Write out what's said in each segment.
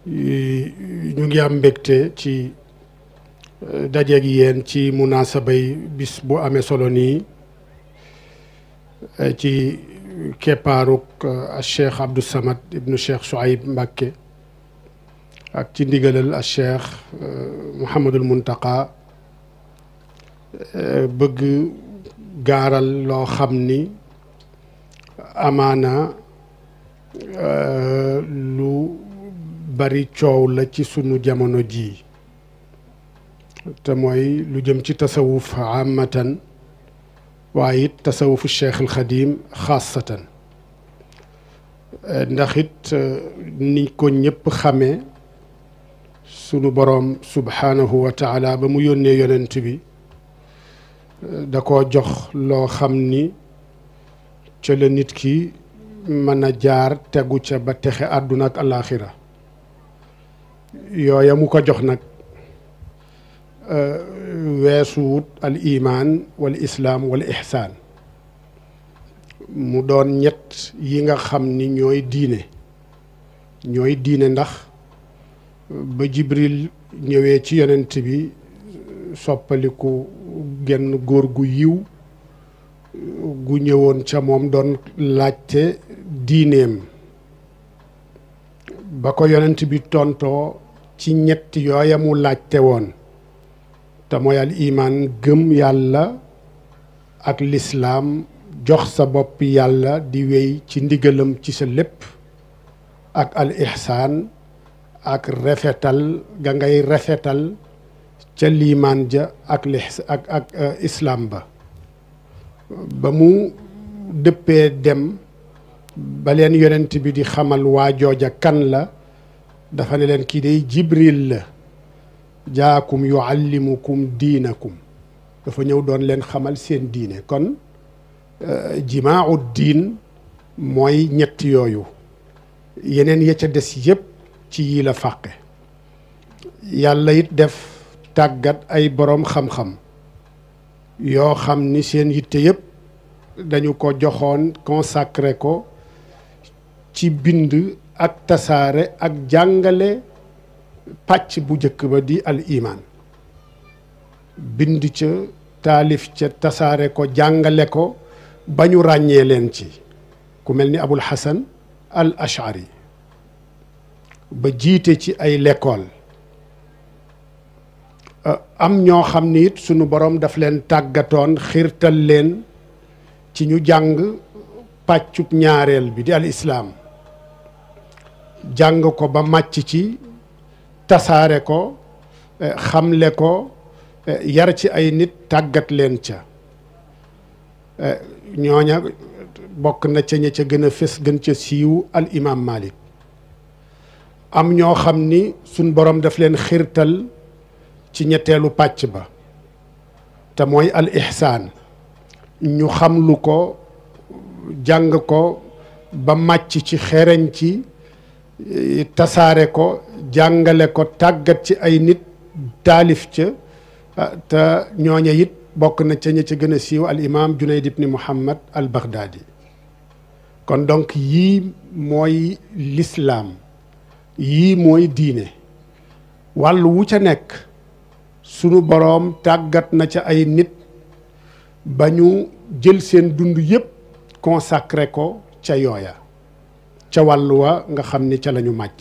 ñu ngi am mbégte ci dajeeg yéen ci munaasabay bis bu amee solo nii ci keppaaruk Cheikh Abdou Samad ibnu Cheikh Souaib Mbacké ak ci ndigalal Cheikh Mouhamadul Muntaqa bëgg gaaral loo xam ni amaana lu bari coow la ci sunu jamono ji te mooy lu jëm ci tasawuf amatan waaye it tasawufu Cheikh al Xadim xaasatan ndax it ni ko ñëpp xamee sunu boroom subhaanahu wa taala ba mu yónnee yonent bi da koo jox loo xam ni ca la nit ki mën a jaar tegu ca ba texe àdduna ak alaaxira yooya mu ko jox nag weesuwut al imaan wal islaam wal ihsaan mu doon ñett yi nga xam ni ñooy diine ndax ba Jibril ñëwee ci yonent bi soppaliku genn góor gu yiw gu ñëwoon ca moom doon laajte diineem ba ko yonent bi tontoo ci ñett yooya mu laajte woon te mooy al imaan gëm yàlla ak lislaam jox sa bopp yàlla di wéy ci ndigalam ci sa lépp ak al ihsaan ak rafetal ga ngay rafetal ca liimaan ja ak islaam ba mu dëppee dem ba leen yonent bi di xamal waa jooja kan la dafa ne leen kii day Jibril la jaakum yuallimukum diinakum dafa ñëw doon leen xamal seen diine kon jimaau diin mooy ñett yooyu yeneen ya ca des yépp ci yii la fàqe yàlla it def tàggat ay boroom xam-xam yoo xam ni seen yitte yépp dañu ko joxoon consacré ko ci bind ak tasaare ak jàngale pàcc bu njëkk ba di al imaan bind ca taalif ca tasaare ko jàngale ko ba ñu ràññee leen ci ku mel ni Abul Hasan al Ash'ari ba jiite ci ay l'école am ñoo xam ni it sunu borom daf leen tàggatoon xiirtal leen ci ñu jàng pàccub ñaareel bi di al islaam jàng ko ba màcc ci tasaare ko xamle ko yar ci ay nit tàggat leen ca ñooña bokk na ca ña ca gën a fés gën ca siiw al imaam Malik am ñoo xam ni suñ borom daf leen xiirtal ci ñetteelu pàcc ba te mooy al ihsaan ñu xamlu ko jàng ko ba màcc ci xereñ ci tasaare ko jàngale ko tàggat ci ay nit taalif ca te ñooña it bokk na ca ña ca gën a siiw al imaam Junayd ibni Muhammad al Baghdadi kon donc yii mooy lislaam yii mooy diine wàllu wu ca nekk sunu boroom tàggat na ca ay nit ba ñu jël seen dund yépp consacré ko ca yooya ca wàllu wa nga xam ni ca la ñu màcc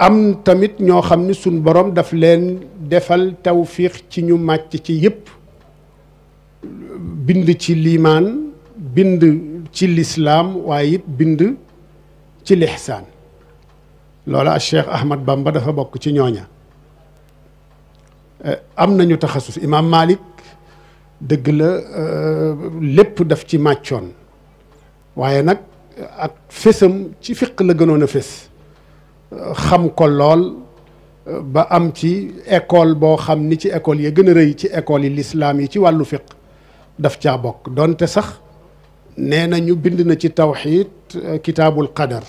am tamit ñoo xam ni sunu boroom daf leen defal tawfiix ci ñu màcc ci yépp bind ci liimaan bind ci lislaam waaye it bind ci lixsaan loola Cheikh Ahmad Bamba dafa bokk ci ñooña am nañu taxasus imaam Malik dëgg la lépp daf ci màccoon waaye nag ak fésam ci fiq la gënoon a fés xam ko lool ba am ci école boo xam ni ci école yi gën a rëy ci école yi lislaam yi ci wàllu fiq daf caa bokk donte sax nee na ñu bind na ci tawxiid kitaabul qadar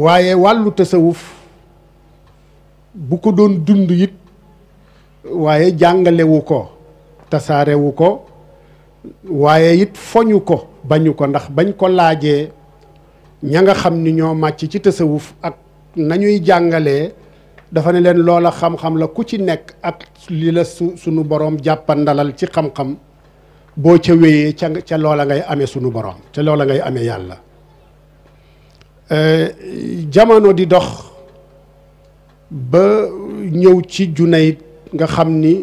waaye wàllu tasawuf bu ko doon dund it waaye jàngalewu ko tasaarewu ko waaye it foñu ko bañu ko ndax bañ ko laajee ña nga xam ni ñoo màcc ci tasawuf ak nañuy jàngalee dafa ne leen loola xam-xam la ku ci nekk ak li la sunu boroom jàppandalal ci xam-xam boo ca wéyee ca loola ngay amee sunu boroom ca loola ngay amee yàlla. jamono di dox ba ñëw ci Junayd nga xam ni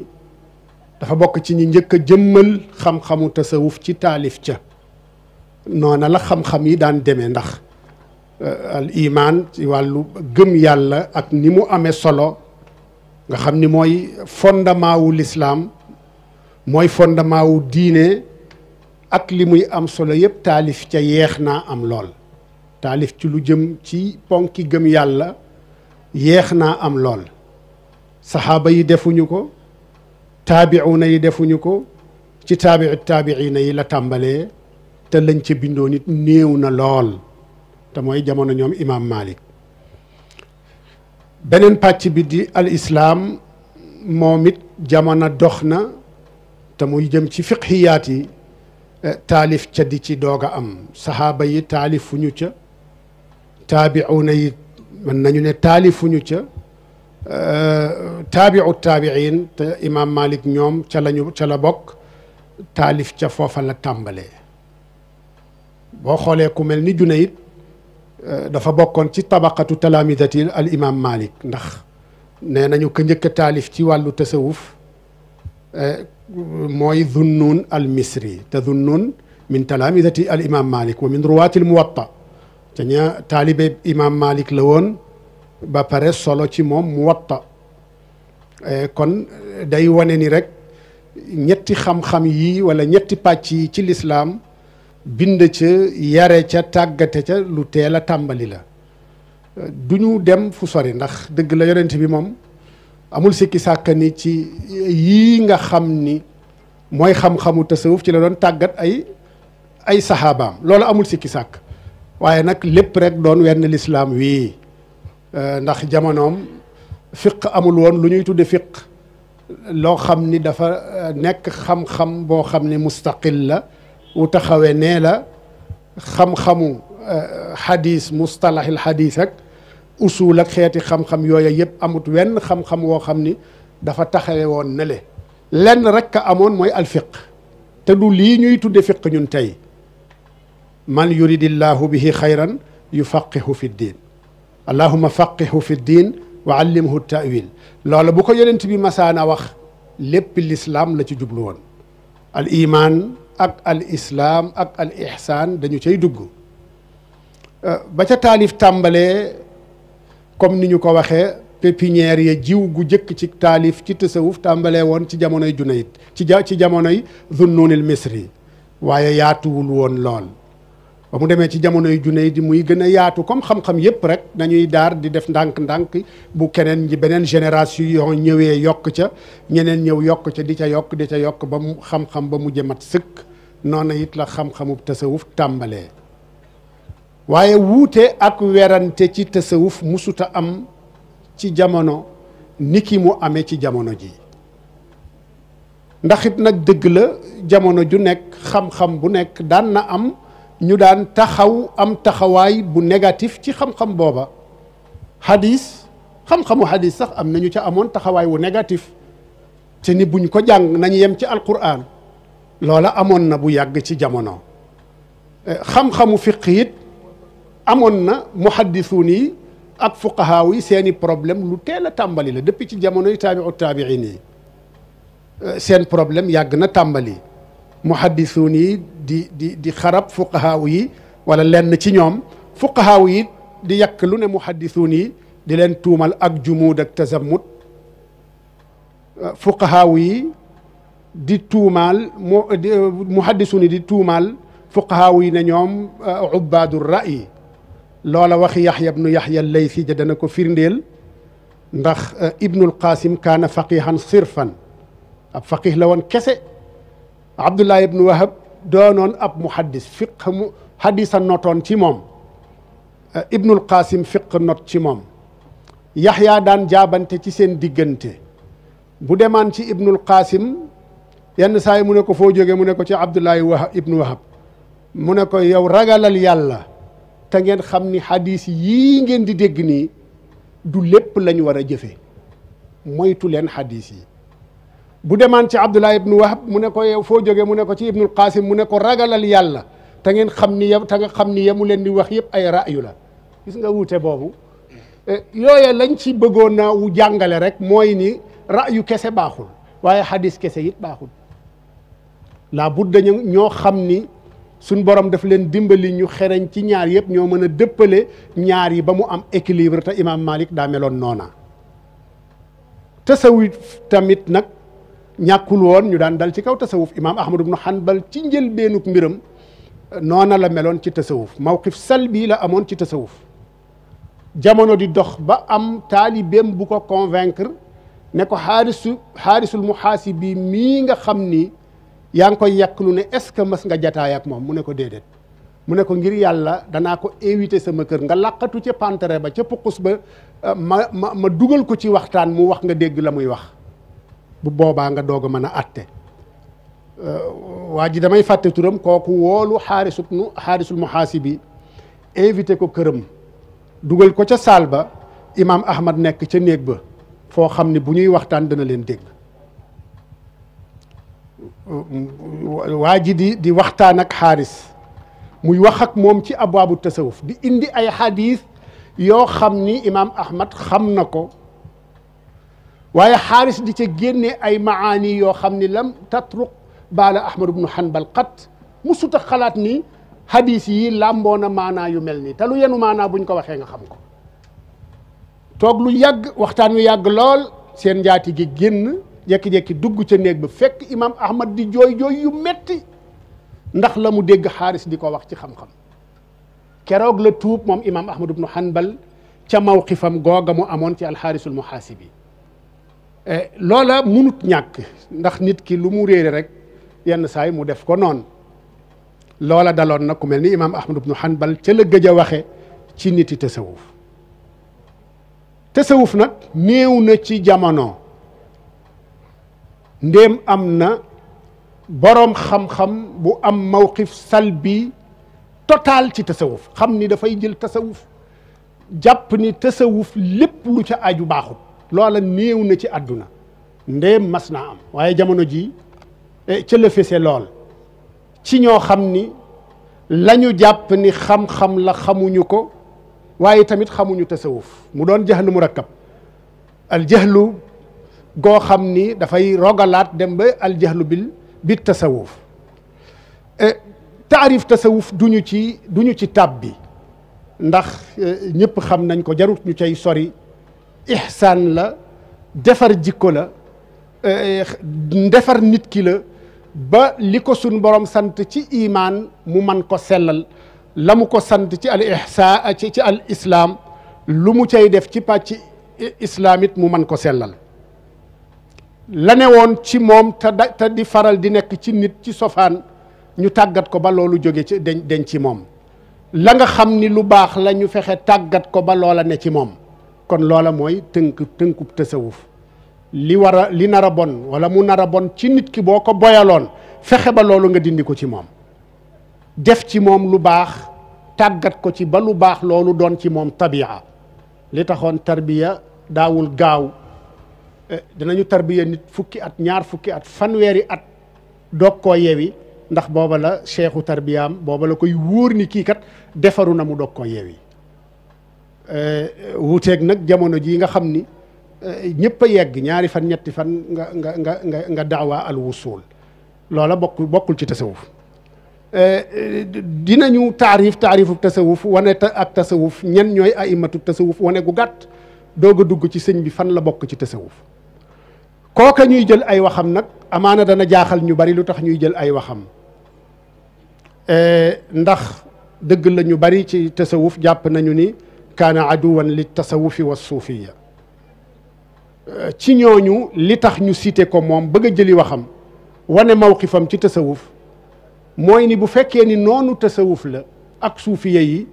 dafa bokk ci ñi njëkk a jëmmal xam-xamu tasawuf ci taalif ca noona la xam-xam yi daan demee ndax al iman ci wàllu gëm yàlla ak ni mu amee solo nga xam ni mooy fondement wu lislaam mooy fondement wu diine ak li muy am solo yëpp taalif ca yeex naa am lool taalif ci lu jëm ci ponki gëm yàlla yeex naa am lool saxaaba yi defuñu ko taabi'una yi defuñu ko ci taabi'ina yi la tàmbalee te lañ ca bindoo nit néew na lool te mooy jamono ñoom imaam Malik beneen pàcc bi di al islaam moom it jamono dox na te muy jëm ci fiqhiyaat yi taalif ca di ci doog a am saxaaba yi taalifuñu ca taabi'una yi mën nañu ne taalifuñu ca taabi'in te imaam Malik ñoom ca la bokk taalif ca foofa la tàmbalee boo xoolee ku mel ni Junayd dafa bokkoon ci tabaqatu talaamidati al imaam Malik ndax nee nañu ko njëkk a taalif ci wàllu tasawuf mooy Zunnun al Misri te Zunnun min talaamidati al imaam Malik wa min ruwaati al Muwatta te ña taalibe imaam Malik la woon ba pare solo ci moom Muwatta kon day wane ni rek ñetti xam-xam yi wala ñetti pàcc yi ci lislaam bind ca yare ca tàggate ca lu teel a tàmbali la du ñu dem fu sori ndax dëgg la yonent bi moom amul sikki sàkka ni ci yii nga xam ni mooy xam-xamu tasawuf ci la doon tàggat ay saxaabaam loolu amul sikki sàkk waaye nag lépp rek doon wenn lislaam wii ndax jamonoom fiq amul woon lu ñuy tudde fiq loo xam ni dafa nekk xam-xam boo xam ni mustaqil la wu taxawee nee la xam-xamu xadis mustalahil xadis ak usul ak xeeti xam-xam yooya yëpp amut wenn xam-xam woo xam ni dafa taxawe woon ne le lenn rek a amoon mooy alfiq te du lii ñuy tudde fiq ñun tey man yuridillahu bihi xayran yufaqihu fi ddin allahuma faqihu fi ddin wa allimhu tawil loola bu ko yonent bi masaana wax lépp lislaam la ci jublu woon al iman ak al islaam ak al ihsaan dañu cay dugg ba ca taalif tàmbalee comme ni ñu ko waxee pépinière ya jiw gu jëkk ci taalif ci tasawuf tàmbalee woon ci jamonoy Junayd ci jamonoy Zunnunil Misri waaye yaatuwul woon lool ba mu demee ci jamonoy Junayd muy gën a yaatu comme xam-xam yépp rek nañuy daar di def ndànk-ndànk bu keneen ñi beneen génération yoo ñëwee yokk ca ñeneen ñëw yokk ca di ca yokk ba mu xam-xam ba mujj mat sëkk noonu it la xam-xamu tasawuf tàmbalee waaye wuute ak werante ci tasawuf musuta am ci jamono ni ki mu amee ci jamono ji ndax it nag dëgg la jamono ju nekk xam-xam bu nekk daan na am ñu daan am taxawaay bu négatif ci xam-xam booba hadis xam-xamu hadis sax am nañu ca amoon taxawaay wu négatif te ni buñ ko jàng nañu yem ci alquran loola amoon na bu yàgg ci jamono xam-xamu fiq it amoon na muhaddisuun yi ak fuqahaaw yi seeni problème lu teel a tàmbali la depuis ci jamonoy taabi'in yi seen problème yàgg na tàmbali muhaddisuun yi di xarab fuqahaaw yi wala lenn ci ñoom fuqahaaw yi di yàq lu ne muhaddisuun yi di leen tuumal ak jumuud ak tazammut fuqahaaw yi di tuumaal muhaddisuun yi di tuumaal fuqahaaw yi ne ñoom ubbaadu ra'yi loola waxi yaxya bnu yaxya laysi ja dana ko firndeel ndax ibnul qasim kaana faqihan sirfan ab faqih la woon kese abdullah ibnu wahab doonoon ab muhaddis fiq mu hadisa notoon ci moom ibnul qasim fiq not ci moom yaxya daan jaabante ci seen diggante bu demaan ci ibnul qasim yenn saa yi mu ne ko foo jóge mu ne ko ci abdullahi wahab ibnu wahab mu ne ko yow ragalal yàlla te ngeen xam ni xadis yii ngeen di dégg nii du lépp lañ war a jëfe moytu leen xadis yi. bu demaan ci Abdullah ibnu Wahab mu ne ko yow foo jóge mu ne ko ci Ibnul Qasim mu ne ko ragalal yàlla te ngeen xam ni te nga xam ni yemu leen di wax yëpp ay ra'yu la. gis nga wuute boobu yooye lañ ci bëggoon a wu jàngale rek mooy ni ra'yu kese baaxul waaye xadis kese it baaxul. laa budda ñoo xam ni suñ borom daf leen dimbali ñu xereñ ci ñaar yëpp ñoo mën a dëppale ñaar yi ba mu am équilibre te imaam Malik daa meloon noona. tasawuf tamit nag ñàkkul woon ñu daan dal ci kaw tasawuf imaam Ahmad ibnu Hanbal ci njëlbeenuk mbiram noona la meloon ci tasawuf mawqif salbi la amoon ci tasawuf. jamono di dox ba am taalibeem bu ko convaincre ne ko xaarisul muhaasibi mii nga xam ni yaa ngi koy yàqlu ne est-ce que mas nga jataay ak moom mu ne ko déedéet mu ne ko ngir yàlla danaa ko invité sama kër nga làqatu ca pantere ba ca puqus ba ma dugal ko ci waxtaan mu wax nga dégg la muy wax bu boobaa nga doog a mën a atte waa ji damay fàtte turam kooku woolu xaarisul muhaasibi invité ko këram dugal ko ca saal ba imaam Ahmad nekk ca néeg ba foo xam ne bu ñuy waxtaan dana leen dégg waa ji di waxtaan ak xaaris muy wax ak moom ci abwaabu tasawuf di indi ay xadis yoo xam ni imaam Ahmad xam na ko waaye xaaris di ca génne ay maani yoo xam ni lam tatruq baala Ahmad ibnu Hanbal qat musuta xalaat ni hadis yi làmboona maanaa yu mel nii te lu yenu maanaa buñ ko waxee nga xam ko. toog lu yàgg waxtaan wi yàgg lool seen njaati gi génn jekki-jekki dugg ca néeg ba fekk imaam Ahmad di jooy yu metti ndax la mu dégg xaaris di ko wax ci xam-xam. keroog la tuub moom imaam Ahmad ibnu Hanbal ca mawqifam googa mu amoon ci alxaarisul muhaasibi. loola munut ñàkk ndax nit ki lu mu réere rek yenn saay mu def ko noonu. loola daloon na ku mel ni imaam Ahmad ibnu Hanbal ca la gëj a waxe ci niti tasawuf. tasawuf nag néew na ci jamono ndéem am na boroom xam-xam bu am mawqif salbi total ci tasawuf xam ni dafay jël tasawuf jàpp ni tasawuf lépp lu ca aju baaxut. loola néew na ci àdduna ndéem mas naa am waaye jamono ji ca la fese lool ci ñoo xam ni lañu jàpp ni xam-xam la xamuñu ko waaye tamit xamuñu tasawuf mu doon jahlu murakkab al jahlu goo xam ni dafay rogalaat dem ba al jahlu bi tasawuf. taarif tasawuf duñu ci tàbbi ndax ñëpp xam nañ ko jarut ñu cay sori. ihsaan la defar jikko la defar nit ki la ba li ko suñ borom sant ci imaan mu man ko sellal la mu ko sant ci al ihsaa ci al islaam lu mu cay def ci pàcc islaam it mu man ko sellal la ne woon ci moom te di faral di nekk ci nit ci sofaan ñu tàggat ko ba loolu jóge ci deñ ci moom la nga xam ni lu baax la ñu fexe tàggat ko ba loola ne ci moom kon loola mooy tënkub tasawuf li nar a bon wala mu nar a bon ci nit ki boo ko boyaloon fexe ba loolu nga dindi ko ci moom def ci moom lu baax tàggat ko ci ba lu baax loolu doon ci moom tabia li taxoon tarbiya daawul gaaw dinañu tarbiya nit fukki at ñaar fukki at fanweeri at doog koo yewi ndax booba la cheikhu tarbiyaam booba la koy wóor ni kii kat defaru na mu doog koo yewi wuuteeg nag jamono jii nga xam ni ñëpp a yegg ñaari fan ñetti fan nga daawaa al wusul loola bokkul ci tasawuf dinañu taarifu tasawuf wane ak tasawuf ñen ñooy aimatu tasawuf wane gu gàtt doog a dugg ci sëñ bi fan la bokk ci tasawuf kooka ñuy jël ay waxam nag amaana dana jaaxal ñu bari lu tax ñuy jël ay waxam ndax dëgg la ñu bari ci tasawuf jàpp nañu ni kaana aduwan li tasawufi wa suufiya ci ñooñu li tax ñu cité ko moom bëgg a jëli waxam wane mawqifam ci tasawuf mooy ni bu fekkee ni noonu tasawuf la ak suufiya yi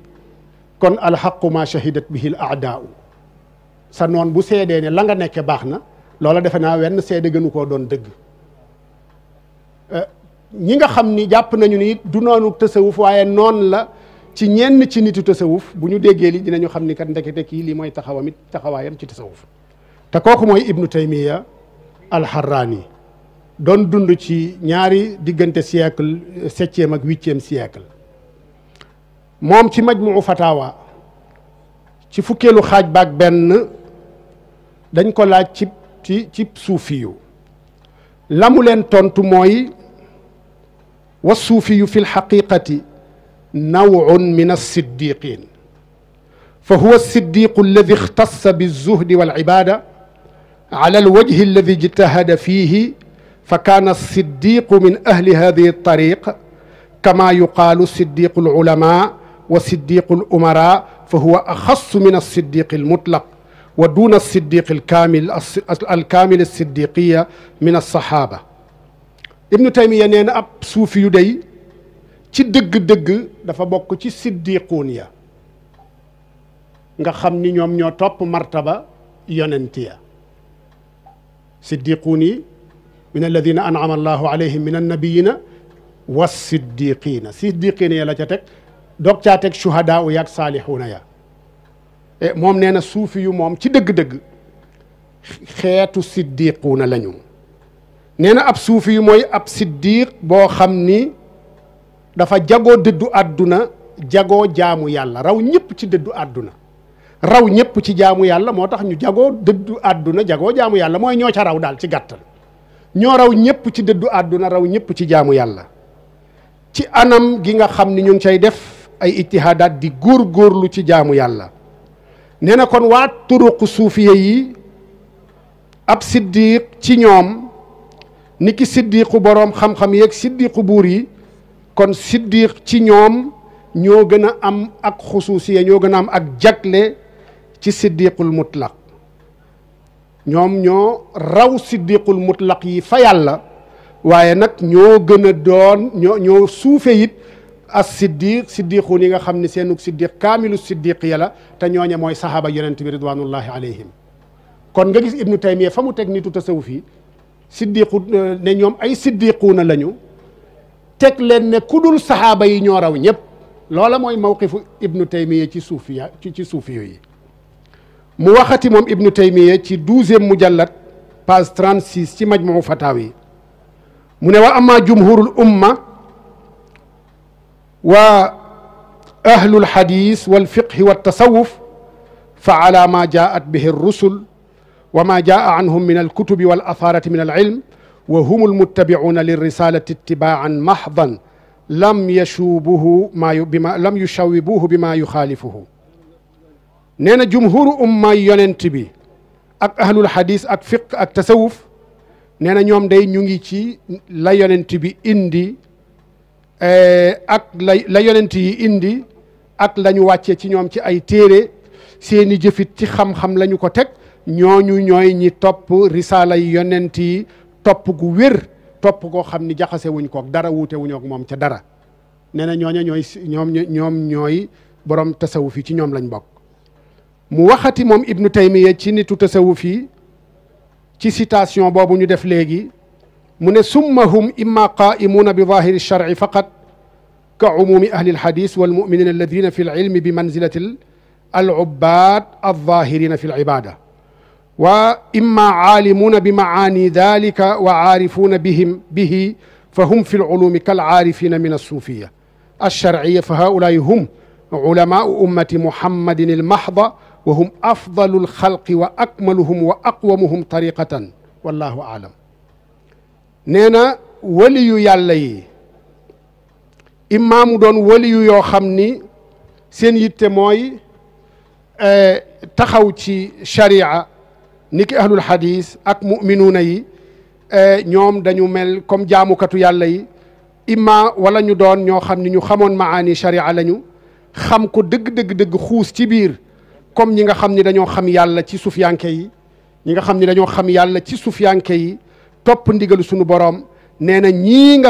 kon alxaqu ma shahidat bihi al aadaau sa noon bu seedee ne la nga nekke baax na loola defe naa wenn seede gënu koo doon dëgg ñi nga xam ni jàpp nañu ni du noonu tasawuf waaye noon la ci ñenn ci nitu tasawuf bu ñu déggee li dinañu xam ni kat ndekete kii lii mooy taxawaayam ci tasawuf te kooku mooy ibnu taymiya al-Harrani doon dund ci ñaari diggante siècle 7e ak 8e siècle moom ci majmuu fatawa ci fukkeelu xaaj baak benn dañ ko laaj ci suufiyu la mu leen tontu mooy wa suufiyu fi lxaqiqati nawun min alsiddiqin fa huwa alsiddiqu alladi ixtassa bilzuhdi walcibada ala alwajhi alladi ijtahada fihi fa kaana alsiddiqu min ahli hadihi altariq kama yuqaalu siddiqu alulama wa siddiqu alumara fa huwa axassu min alsiddiqi almutlaq wa duna alsiddiqi alkaamil alsiddiqiya min alsaxaaba ibnu taymiya nee na ab suufi yu day ci dëgg-dëgg dafa bokk ci siddiquun ya nga xam ni ñoom ñoo topp martaba yonent ya siddiquun yi min alladina an'ama allahu alayhim min annabiyina wa siddiqina siddiqina ya la ca teg doog caa teg shuhadaa u yaag saalihuuna ya moom nee na suufi yu moom ci dëgg-dëgg xeetu siddiquuna lañu nee na ab suufi yu mooy ab siddiq boo xam ni dafa jagoo dëddu àdduna jagoo jaamu yàlla raw ñëpp ci dëddu àdduna raw ñëpp ci jaamu yàlla moo tax ñu jagoo dëddu àdduna jagoo jaamu yàlla mooy ñoo ca raw daal ci gàttal ñoo raw ñëpp ci dëddu àdduna raw ñëpp ci jaamu yàlla ci anam gi nga xam ni ñu ngi cay def ay ijtihaadaat di góor-góorlu ci jaamu yàlla nee na kon waa turuq suufiye yi ab siddiq ci ñoom ni ki siddiqu boroom xam-xam yeeg siddiqu buur yi kon siddiq ci ñoom ñoo gën a am ak xusuusiya ñoo gën a am ak jagle ci siddiqul mutlaq ñoom ñoo raw siddiqul mutlaq yi fa yàlla waaye nag ñoo gën a doon ñoo suufe it as siddiquun yi nga xam ne seenug siddiq kaamilu siddiq ya la te ñooñe mooy sahaaba yonent bi ridwanullahi alayhim kon nga gis ibnu taymiya fa mu teg nitu tasawuf yi siddiqu ne ñoom ay siddiquuna lañu teg leen ne ku dul sahaaba yi ñoo raw ñëpp loola mooy mawqifu ibnu taymiya ci suufiya ci suufiyo yi mu waxati moom ibnu taymiya ci 12e mujallad page 36 ci majmuu fatawi mu ne wa amma jumhurul umma wa ahlul hadis wal fiqhi wat tasawuf fa ala ma jaat bihi rusul wa ma jaa anhum min al kutubi wal atharati min al ilm wa hum al muttabi'una lir risalati ittiba'an mahdan lam yashubuhu lam yushawwibuhu bima yukhalifuhu nee na jumhuru umma yonent bi ak ahlul hadis ak fiqh ak tasawuf nee na ñoom day ñu ngi ci la yonent bi indi ak la yonent yi indi ak la ñu wàccee ci ñoom ci ay téere seeni jëfit ci xam-xam la ñu ko teg ñooñu ñooy ñi topp risaala yi yonent yi topp gu wér topp koo xam ni jaxase wuñ kook dara wuute wuñu ak moom ca dara nee na ñooña ñoom ñooy borom tasawuf yi ci ñoom lañ bokk mu waxati moom ibnu taymiya ci nitu tasawuf yi ci citation boobu ñu def léegi mu ne summa hum imma qaa'imuuna bi zaahiri sharci faqat ka umumi ahli alhadis walmuminina alladina fi lilmi bi manzilati alubbaad alzahirina fi alibada wa imma aalimuuna bi maani dalika wa aarifuuna bihi fa hum fi lulumi kalaarifina min alsuufiya alsharciya fa haulaai hum ulamaau ummati muhammadin almahda wa hum afdalu alxalqi wa akmaluhum wa aqwamuhum tariqatan wallahu aalam nee na waliyu yàlla yi imaamu doon waliyu yoo xam ni seen yitte mooy taxaw ci sharia ni ki ahlul hadis ak muminuuna yi ñoom dañu mel comme jaamukatu yàlla yi imma wala ñu doon ñoo xam ni ñu xamoon maani sharia lañu xam ko dëgg xuus ci biir comme ñi nga xam ni dañoo xam yàlla ci sufiyanke yi ñi nga xam ni dañoo xam yàlla ci sufiyanke yi topp ndigalu sunu boroom nee na ñii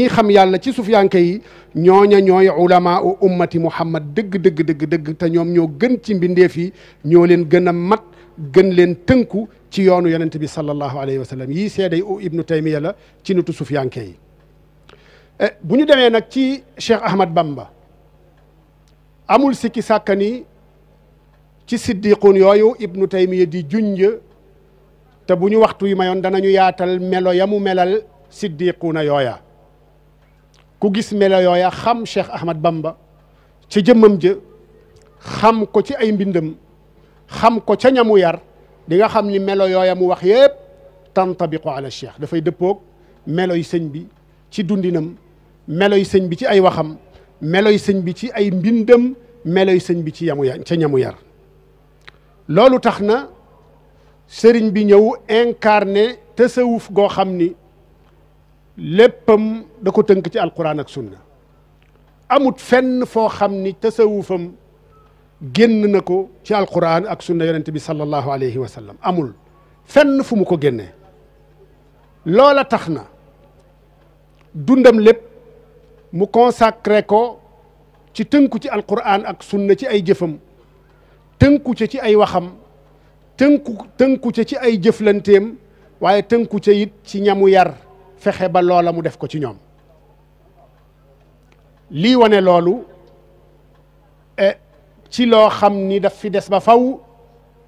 xam yàlla ci sufiyanke yi ñooña ñooy ulama u ummati muhammad dëgg te ñoom ñoo gën ci mbindeef yi ñoo leen gën a mat gën leen tënku ci yoonu yonent bi sallallahu alayhi wa sallam yii seeday u ibnu taymiya la ci nitu sufiyanke yi bu ñu demee nag ci cheikh ahmad bamba amul sikki sàkka ni ci siddiquun yooyu ibnu taymiya di junj te bu ñu waxtu yi mayoon danañu yaatal melo ya mu melal siddiquuna yooya ku gis melo yooya xam Cheikh Ahmad Bamba ci jëmmam jë xam ko ci ay mbindam xam ko ca ñamu yar di nga xam ni melo yooya mu wax yépp tantabiqu ala cheikh dafay dëppoog meloy sëñ bi ci dundinam meloy sëñ bi ci ay waxam meloy sëñ bi ci ay mbindam meloy sëñ bi ci ca ñamu yar loolu tax na sëriñ bi ñëw incarné tasawuf goo xam ni léppam da ko tënk ci alquran ak sunna amut fenn foo xam ni tasawufam génn na ko ci alquran ak sunna yonent bi sallallahu alayhi wa sallam amul fenn fu mu ko génnee loola tax na dundam lépp mu consacré ko ci tënku ci alquran ak sunna ci ay jëfam tënku ca ci ay waxam tënku ca ci ay jëflanteem waaye tënku ca it ci ñamu yar fexe ba loola mu def ko ci ñoom lii wane loolu ci loo xam ni daf fi des ba faw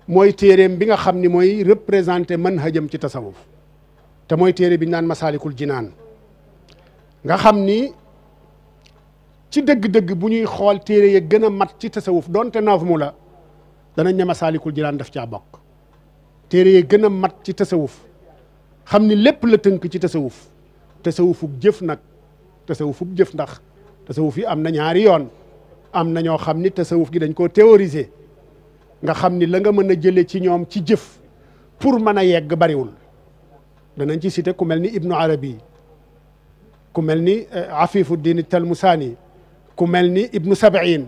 mooy téeréem bi nga xam ni mooy représenté manhajam ci tasawuf te mooy téere bi ñu naan masaalikul jinaan nga xam ni ci dëgg-dëgg bu ñuy xool téere ya gën a mat ci tasawuf donte nazmu la danañ ne masaalikul jinaan daf caa bokk téere ya gën a mat ci tasawuf xam ni lépp la tënk ci tasawufub jëf nag tasawufub jëf ndax tasawuf yi am na ñaari yoon am na ñoo xam ni tasawuf gi dañ koo théoriser nga xam ni la nga mën a jële ci ñoom ci jëf pour mën a yegg bariwul danañ ci cité ku mel ni ibnu arabi ku mel ni afifuddin talmusaani ku mel ni ibnu sabain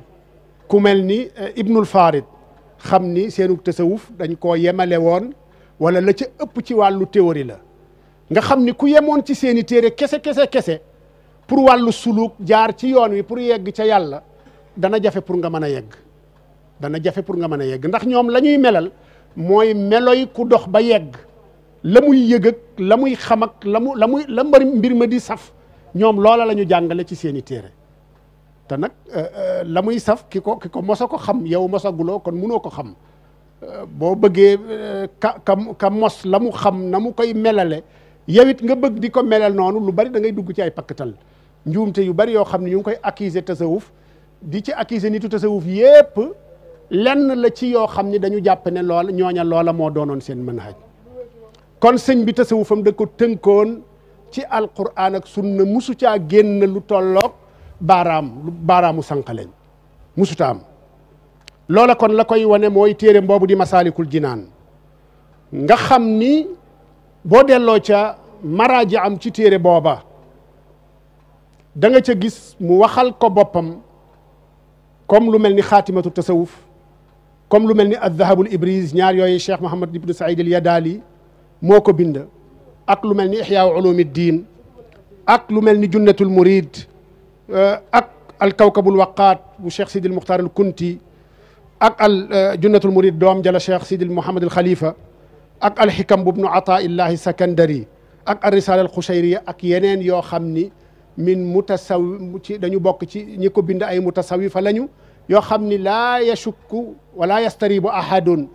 ku mel ni ibnul farid xam ni seenu tasawuf dañ koo yemale woon wala la ca ëpp ci wàllu théorie la nga xam ni ku yemoon ci seeni téere kese pour wàllu suluk jaar ci yoon wi pour yegg ca yàlla dana jafe pour nga mën a yegg ndax ñoom la ñuy melal mooy meloy ku dox ba yegg la muy yëg ak la muy xam ak la mbir ma di saf ñoom loola la ñu jàngale ci seeni téere te nag la muy saf ki ko mosa ko xam yow mosaguloo kon munoo ko xam boo bëggee ka mos la mu xam na mu koy melale yow it nga bëgg di ko melal noonu lu bari da ngay dugg ci ay pakkatal njuumte yu bari yoo xam ne ñu ngi koy accuser tasawuf di ci accuser nitu tasawuf yépp lenn la ci yoo xam ni dañu jàpp ne ñooña loola moo doonoon seen manhaj kon sëñ bi tasawufam da ko tënkoon ci alquran ak sunna musu caa génn lu tolloog baaraamu sànqaleñ musuta am loola kon la koy wane mooy téere boobu di masaalikul jinaan nga xam ni boo delloo ca maraaji am ci téere booba da nga ca gis mu waxal ko boppam comme lu mel ni xaatimatu tasawuf comme lu mel ni addahabul ibris ñaar yooyu cheikh mohamad ibnu saïd al yadaali moo ko bind ak lu mel ni ihyaa ulumi diin ak lu mel ni junnatul murid ak al kawkabul waqaat bu cheikh sidil muxtaar al kunti ak al junnatul murid doom jala cheikh sidil mohamad al xalifa ak al xikam bu ibnu ataa illahi sakandari ak al risala al xushayriya ak yeneen yoo xam ni min mutasawi ci dañu bokk ci ñi ko bind ay mutasawifa lañu yoo xam ni laa yashukku wala yastaribu ahadun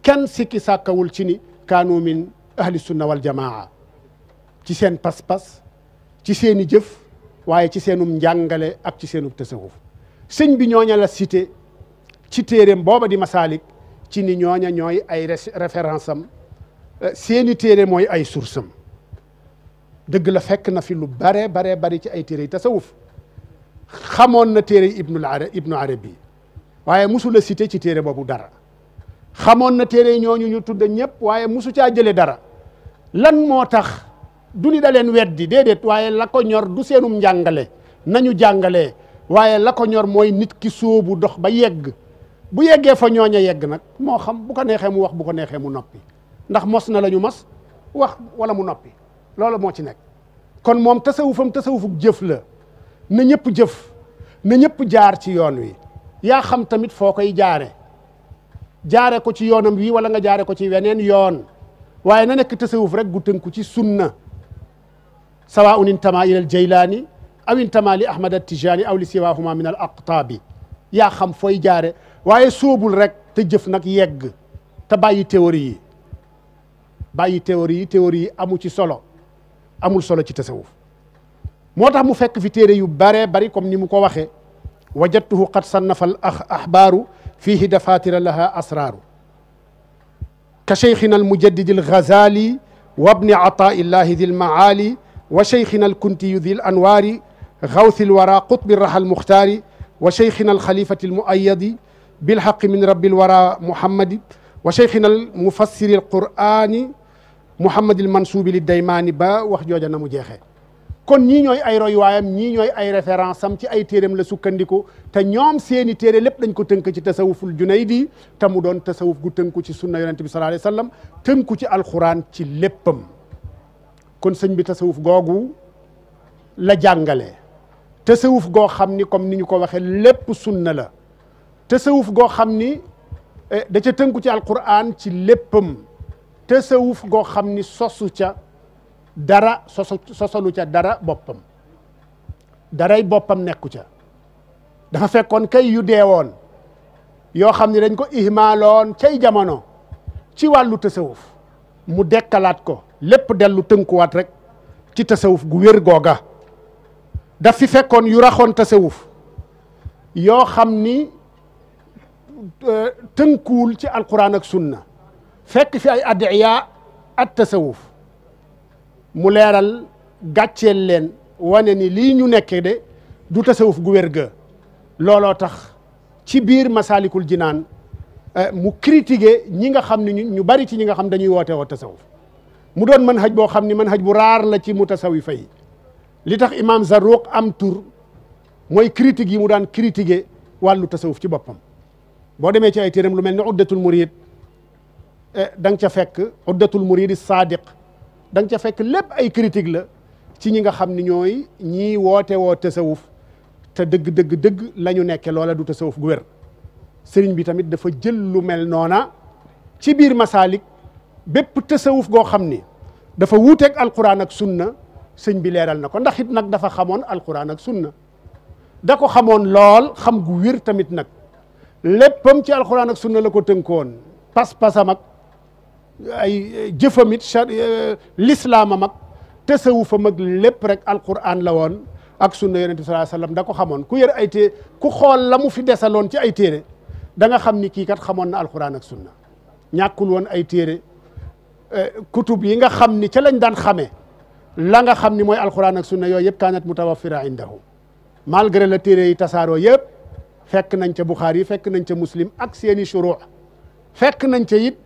kenn sikki sàkkawul ci ni kaanu min ahli sunna wal jamaa ci seen pas-pas ci seeni jëf waaye ci seenum njàngale ak ci seenum tasawuf sëñ bi ñooña la cité ci téeréem booba di masaalik ci ni ñooña ñooy ay référence am seeni téere mooy ay source am dëgg la fekk na fi lu bare bari ci ay téere yi tasawuf xamoon na téere yi ibnu arabi waaye musu la cité ci téere boobu dara xamoon na téere ñooñu ñu tudd ñëpp waaye musu caa jële dara lan moo tax du ni da leen weddi déedéet waaye la ko ñor du seenum njàngale nañu jàngalee waaye la ko ñor mooy nit ki sóobu dox ba yegg bu yeggee fa ñooña yegg nag moo xam bu ko neexee mu wax bu ko neexee mu noppi ndax mos na la ñu mos wax wala mu noppi loolu moo ci nekk kon moom tasawufuk jëf la na ñëpp jëf na ñëpp jaar ci yoon wi yaa xam tamit foo koy jaare ko ci yoonam wi wala nga jaare ko ci weneen yoon waaye na nekk tasawuf rek gu tënku ci sunna sawaun intama ila al jaylaani aw intama li ahmad at tijani aw li siwahuma min al aqtaabi yaa xam fooy jaare waaye sóobul rek te jëf nag yegg te bàyyi théorie yi amu ci solo amul solo ci tasawuf moo tax mu fekk fi téere yu bare bari comme ni mu ko waxee wajadtuhu qad sannafa al ahbaaru fihi dafatira laha asraaru ka cheikhina al mujaddidi al ghazali wa bni ataillahi di l maali wa cheikhina al kuntiyu di l anwaari gawthi l wara qutbi raha al muxtaari wa cheikhina al xalifati al muayyadi bilhaqi min rabbi l wara muhammadi wa cheikhina al mufassiri al qur'ani muhammadil mansuubi li daymaani ba wax jooja na mu jeexee kon ñii ñooy ay royuwaayam ñii ñooy ay référence am ci ay téeréem la sukkandiku te ñoom seeni téere lépp dañ ko tënk ci tasawuful junaydi te mu doon tasawuf gu tënku ci sunna yonente bi sallallahu alayhi wa sallam tënku ci alquran ci léppam kon sëñ bi tasawuf googu la jàngale tasawuf goo xam ni comme ni ñu ko waxee lépp sunna la tasawuf goo xam ni da ca tënku ci alquran ci léppam tasawuf goo xam ni sosu ca dara sosalu ca dara boppam daray boppam nekku ca dafa fekkoon kay yu deewoon yoo xam ni dañ ko ihmaaloon cay jamono ci wàllu tasawuf mu dekkalaat ko lépp dellu tënkuwaat rek ci tasawuf gu wér googa daf fi fekkoon yu raxoon tasawuf yoo xam ni tënkuwul ci alquran ak sunna fekk fi ay adiya at tasawuf mu leeral gàcceel leen wane ni lii ñu nekkee de du tasawuf gu wér ga looloo tax ci biir masalikul jinaan mu critiqué ñi nga xam ne ñu bari ci ñi nga xam dañuy woote woo tasawuf mu doon manhaj boo xam ni manhaj bu raar la ci mutasawifa yi li tax imam Zarruq am tur mooy critique yi mu daan critiqué wàllu tasawuf ci boppam boo demee ci ay téeram lu mel ni uddatul murid da nga ca fekk uddatul muridi sadiq da nga ca fekk lépp ay critique la ci ñi nga xam ni ñooy ñii woote woo tasawuf te dëgg la ñu nekke loola du tasawuf gu wér sëriñ bi tamit dafa jël lu mel noona ci biir masalik bépp tasawuf goo xam ni dafa wuuteeg alquran ak sunna sëñ bi leeral na ko ndax it nag dafa xamoon alquran ak sunna da ko xamoon lool xam gu wér tamit nag léppam ci alquran ak sunna la ko tënkoon pas-pasam ak ay jëfamit lislaamam ak tasawufam ak lépp rek alquran la woon ak sunna yonent bi sallallahu alayhi wasallam da ko xamoon ku yër ay téere ku xool la mu fi desaloon ci ay téere da nga xam ni kii kat xamoon na alquran ak sunna ñàkkul woon ay téere kutub yi nga xam ni ca lañ daan xamee la nga xam ni mooy alquran ak sunna yooyu yëpp kaanat mutawaffira indahu malgré la téere yi tasaaroo yëpp fekk nañ ca Bukhari fekk nañ ca Muslim ak seeni shuruu fekk nañ ca it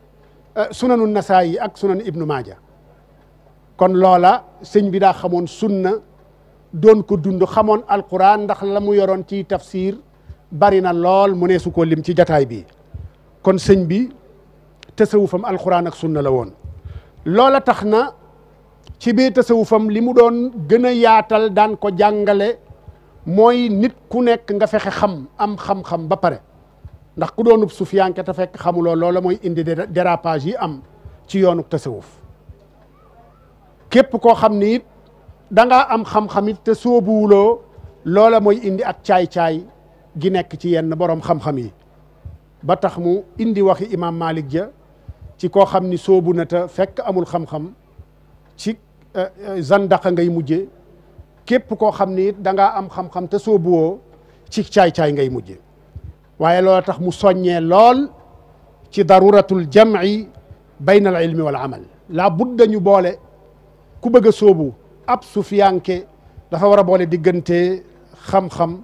sunanu Nasaayi ak sunan Ibnu Maaja kon loola sëñ bi daa xamoon sunna doon ko dund xamoon alquran ndax la mu yoroon ci tafsir bari na lool mu ne su ko lim ci jataay bi kon sëñ bi tasawufam alquran ak sunna la woon loola tax na ci biir tasawufam li mu doon gën a yaatal daan ko jàngale mooy nit ku nekk nga fexe xam am xam-xam ba pare ndax ku doonub sufiyanke te fekk xamuloo loola mooy indi dérapage yi am ci yoonu tasawuf képp koo xam ni it dangaa am xam-xam it te soobuwuloo loola mooy indi ak caay-caay gi nekk ci yenn boroom xam-xam yi ba tax mu indi waxi imam Malik ja ci koo xam ni soobu na te fekk amul xam-xam ci zandaqa ngay mujje képp koo xam ni it dangaa am xam-xam te soobuwoo ci caay-caay ngay mujje waaye loola tax mu soññee lool ci daruratul jam'i bayna al ilmi wal amal la budda ñu boole ku bëgg a sóobu ab sufiyanke dafa war a boole diggante xam-xam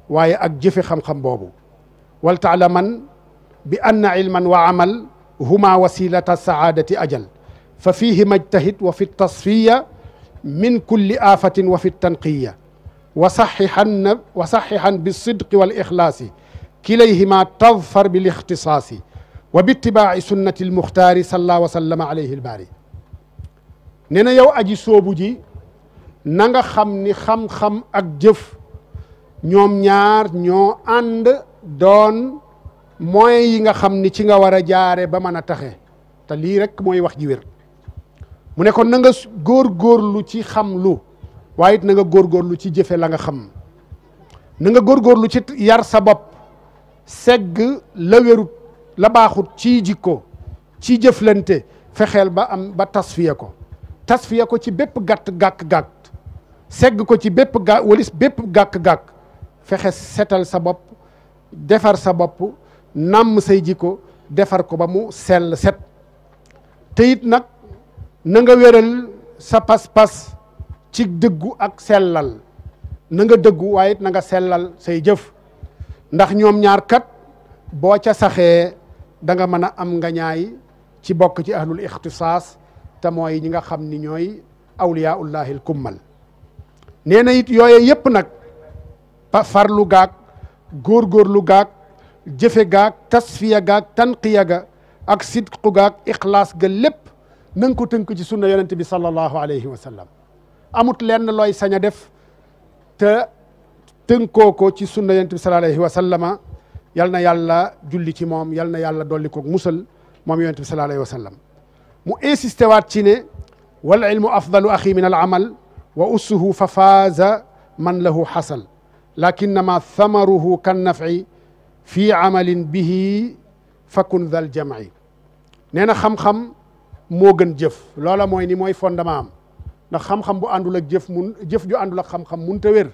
waaye ak jëfe xam-xam boobu wal taalaman bi anna ilman wa amal huma wasilata saadati ajal fa fihi majtahid wa fi tasfiya min kulli afatin wa fi tanqiya wa saxihan bisidqi wal ixlaasi kilayhima tadfar bil ixtisaasi wa bitibaaci sunnati almuxtaari salla wa sallama alayhi albaari nee na yow aji soobu ji na nga xam ni xam-xam ak jëf ñoom ñaar ñoo ànd doon moyens yi nga xam ni ci nga war a jaare ba mën a taxe te lii rek mooy wax ji wér mu ne kon na nga góorgóorlu ci xam lu waaye it na nga góorgóorlu ci jëfe la nga xam na nga góorgóorlu ci yar sa bopp segg la wérut la baaxut ci jikko ci jëflante fexeel ba am ba tasfiya ko ci bépp gàkk-gàkk segg ko ci bépp walis bépp gàkk-gàkk fexe setal sa bopp defar sa bopp nàmm say jikko defar ko ba mu sell set te it nag na nga wéral sa pas-pas ci dëggu ak sellal na nga dëggu waaye it na nga sellal say jëf ndax ñoom ñaar kat boo ca saxee da nga mën a am nga ñaay ci bokk ci ahlul ixtisaas te mooy ñi nga xam ni ñooy awliyaullahi al kummal nee na it yooye yépp nag farlu gaag góorgóorlu gaag jëfe gaag tasfiya gaag tanqiya ga ak sidqu gaag ixlaas ga lépp na nga ko tënk ci sunna yonente bi sallallahu alayhi wa sallam amut lenn looy sañ a def te tënkoo ko ci sunna yonente bi sallallahu alayhi wa sallama yal na yàlla julli ci moom yal na yàlla dolli ko musal moom yonente bi sallallahu alayhi wa sallam mu insisté waat ci ne wal ilmu afdalu axi min al amal wa ussuhu fa faaza man lahu xasal lakinnama thamaruhu kan nafci fi amalin bihi fakun dhal jamci nee na xam-xam moo gën jëf loola mooy ni mooy fondement am ndax xam-xam bu àndul ak jëf ju àndul ak xam-xam mun ta wér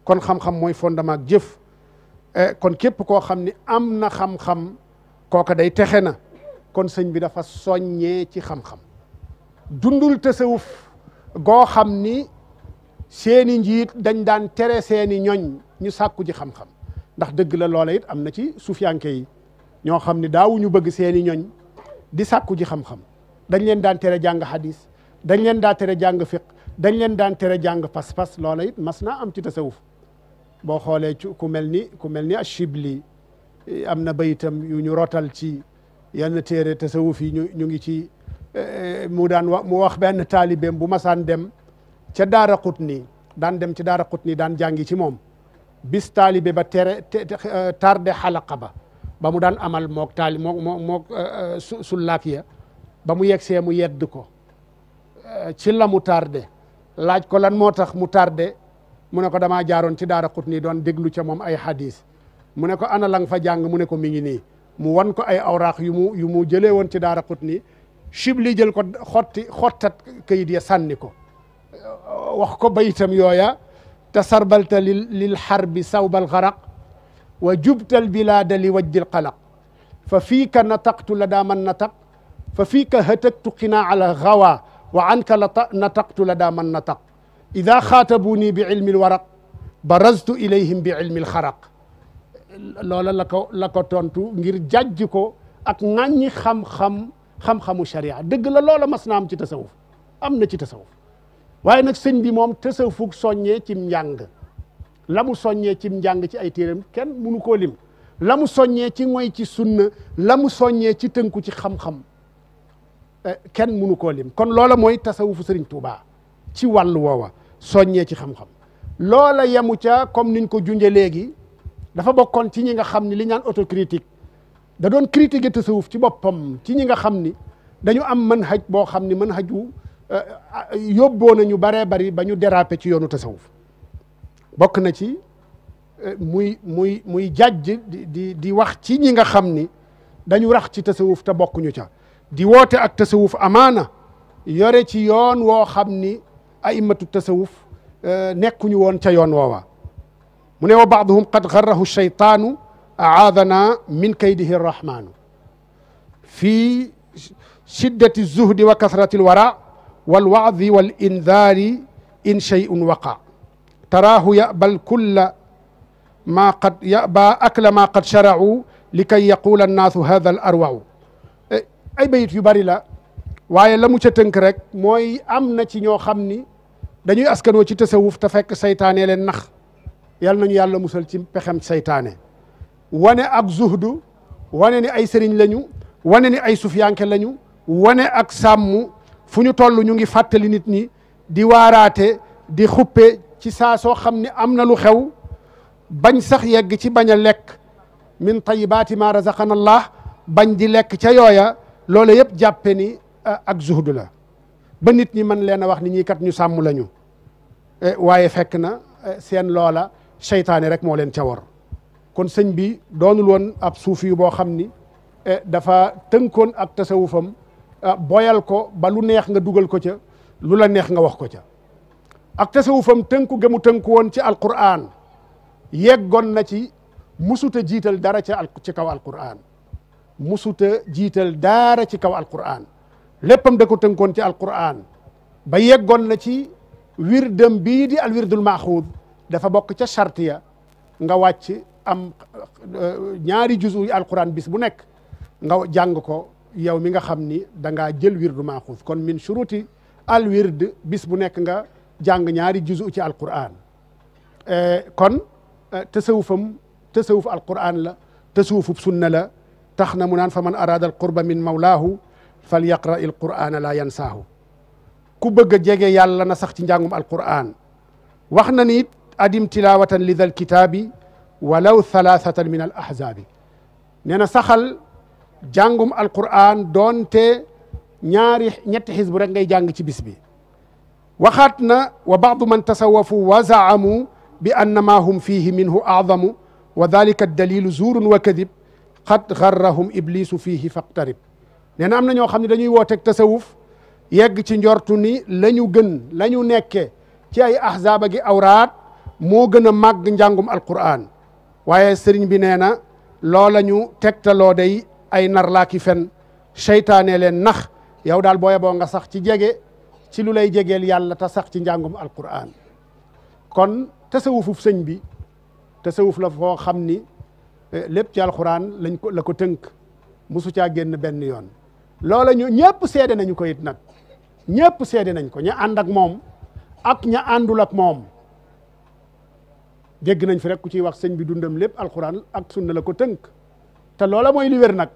kon xam-xam mooy fondement ak jëf kon képp koo xam ni am na xam-xam kooka day texe na kon sëñ bi dafa soññee ci xam-xam dundul tasawuf goo xam ni seeni njiit dañ daan tere seeni ñoñ ñu sàkku ji xam-xam ndax dëgg la loola it am na ci suufiyanke yi ñoo xam ni daawuñu bëgg seeni ñoñ di sàkku ji xam-xam dañ leen daan tere jàng hadis dañ leen daan tere jàng fiq dañ leen daan tere jàng pas-pas loola it mas naa am ci tasawuf boo xoolee ci ku mel ni Ashibli am na bayitam yu ñu rotal ci yenn téere tasawuf yi ñu ngi ci mu wax benn taalibeem bu masaan dem ca Daaraqutni daan dem ci Daaraqutni daan jàngi ci moom bis taalibe ba tarde xalaqa ba mu daan amal mook sullaak ya ba mu yegsee mu yedd ko ci la mu tardé laaj ko lan moo tax mu tardé mu ne ko damaa jaaroon ci Daaraqutni doon déglu ca moom ay hadis mu ne ko ana lang fa jàng mu ne ko mi ngi nii mu wan ko ay awraax yu mu jëlee woon ci Daaraqutni Shibli jël ko xottat kayit ya sànni ko wax ko bayitam yooya tasarbalta lil harbi sawbal xaraq wa jubtal bilada li wajjil qalaq fa fiika nataqtu la daa man nataq fa fiika hataktu qinaa ala gawa wa anka nataqtu la daa man nataq ida xaatabuni bi ilmi lwaraq baraztu ilayhim bi ilmi lxaraq loola la ko tontu ngir jàjj ko ak ŋàññi xam-xamu sharia dëgg la loola mas na am ci tasawuf am na ci tasawuf waaye nag sëñ bi moom tasawuf soññee cim njàng la mu soññee cim njàng ci ay téeram kenn munu koo lim la mu soññee ci ngoy ci sunna la mu soññee ci tënku ci xam-xam kenn munu koo lim kon loola mooy tasawufu sëriñ Tuubaa ci wàllu woowa soññee ci xam-xam loola yemu ca comme niñ ko junje léegi dafa bokkoon ci ñi nga xam ni li ñaan autocritique da doon critiquer tasawuf ci boppam ci ñi nga xam ni dañu am manhaj boo xam ni manhaju yóbboo nañu baree bari ba ñu déraper ci yoonu tasawuf bokk na ci muy jàjj di wax ci ñi nga xam ni dañu rax ci tasawuf te bokkuñu ca di woote ak tasawuf amaana yore ci yoon woo xam ni a'immatu tasawuf nekkuñu woon ca yoon woowa mu ne wa baaduhum qad garrahu shaytaanu aadana min kaydihi arrahmanu fi shiddati zuhdi wa kasrati alwara walwaadi walindaari in shay'un waqa taraahu yabal kulla ma qad yaba akla ma qad shara'u likay yaqula annaasu hada al arwau ay bayit yu bari la waaye la mu ca tënk rek mooy am na ci ñoo xam ni dañuy askanoo ci tasawuf te fekk saytaane leen nax yal nañu yàlla musal ci pexem saytaane wane ak zuhdu wane ni ay sëriñ lañu wane ni ay sufiyanke lañu wane ak sàmm fu ñu toll ñu ngi fàttali nit ñi di waaraate di xuppe ci saa soo xam ne am na lu xew bañ sax yegg ci bañ a lekk min tayibaati ma razaqana allah bañ di lekk ca yooya loolu yëpp jàppe ni ak zuhdu la ba nit ñi mën leen a wax ni ñii kat ñu sàmm lañu waaye fekk na seen loola seytaane rek moo leen ca war kon sëñ bi doonul woon ab suufi yu boo xam ni dafa tënkoon ak tasawufam boyal ko ba lu neex nga dugal ko ca lu la neex nga wax ko ca ak tasawufam tënku gëmu tënku woon ci alquran yeggoon na ci musuta jiital dara ci kaw alquran musuta jiital dara ci kaw alquran léppam da ko tënkoon ci alquran ba yeggoon na ci wirdam bii di al wirdul maaxuud dafa bokk ca chartiya nga wàcc am ñaari juzu yi alquran bis bu nekk nga jàng ko yow mi nga xam ni da ngaa jël wirdu maaxuud kon min shuruti al wird bis bu nekk nga jàng ñaari juzu ci alquran kon tasawuf alquran la tasawufub sunna la tax na mu naan fa man arada al qurba min mawlaahu fal yaqra il qur'ana la yansaahu ku bëgg a jege yàlla na sax ci njàngum alquran wax na ni it adim tilawatan li dal kitaabi walaw thalathatan min al ahzaabi nee na saxal jàngum alquran doonte ñetti xisbu rek ngay jàng ci bis bi waxaat na wa baadu man tasawafu wa zaamu bi anna ma hum fihi minhu aadamu wa dalika dalilu zuurun wa kadib qad garrahum iblisu fihi faqtarib nee na am na ñoo xam ne dañuy wooteeg tasawuf yegg ci njortu ni la ñu gën la ñu nekke ci ay ahzaaba gi awraat moo gën a màgg njàngum alquran waaye sëriñ bi nee na loola ñu tegtaloo day ay nar laa ki fen seytaane leen nax yow daal booye boo nga sax ci jege ci lu lay jegeel yàlla te sax ci njàngum alquran kon tasawufuf sëñ bi tasawuf la foo xam ni lépp ci alquran la ko tënk musu caa génn benn yoon loola ñu ñëpp seede nañu ko it nag ñëpp seede nañ ko ña ànd ak moom ak ña àndul ak moom dégg nañ fi rek ku ciy wax sëñ bi dundam lépp alquran ak sunna la ko tënk te loola mooy li wér nag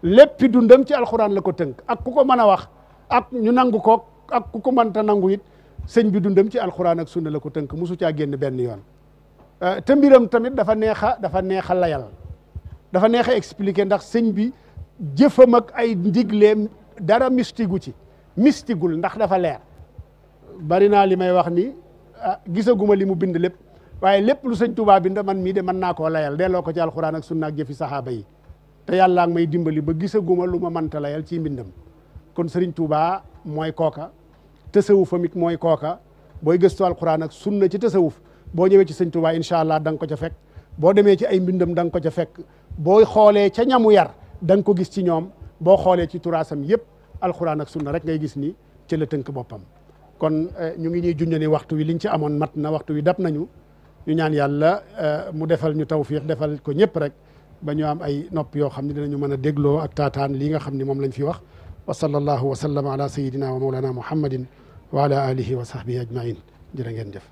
léppi dundam ci alquran la ko tënk ak ku ko mën a wax ak ñu nangu ko ak ku ko mënta nangu it sëñ bi dundam ci alquran ak sunna la ko tënk musu caa génn benn yoon te mbiram tamit dafa neex a layal dafa neex a expliquer ndax sëñ bi jëfam ak ay ndigleem dara mistigu ci mistigul ndax dafa leer bari naa li may wax ni gisaguma li mu bind lépp waaye lépp lu sëñ Tuubaa bind man mii de mën naa koo layal delloo ko ci alxuraan ak sunna ak jëfi saxaaba yi te yàlla ak may dimbali ba gisaguma lu ma mënta layal ci mbindam kon sëriñ Tuubaa mooy kooka tasawufam it mooy kooka booy gëstu alxuraan ak sunna ci tasawuf boo ñëwee ci sëñ Tuubaa incha allah da nga ko ca fekk boo demee ci ay mbindam da nga ko ca fekk boo xoolee ca ñamu yar da nga ko gis ci ñoom boo xoolee ci turaasam yëpp alxuraan ak sunna rek ngay gis ni ci la tënk boppam kon ñu ngi ñuy junj ni waxtu wi liñ ci amoon mat na waxtu wi dab nañu ñu ñaan yàlla mu defal ñu tawfiix defal ko ñëpp rek ba ñu am ay nopp yoo xam ne dinañu mën a dégloo ak taataan lii nga xam ne moom lañ fi wax wa sallallahu wa sallama ala sayidina wa mawlana muhammadin wa ala alihi wa sahbihi ajmain jërë ngeen jëf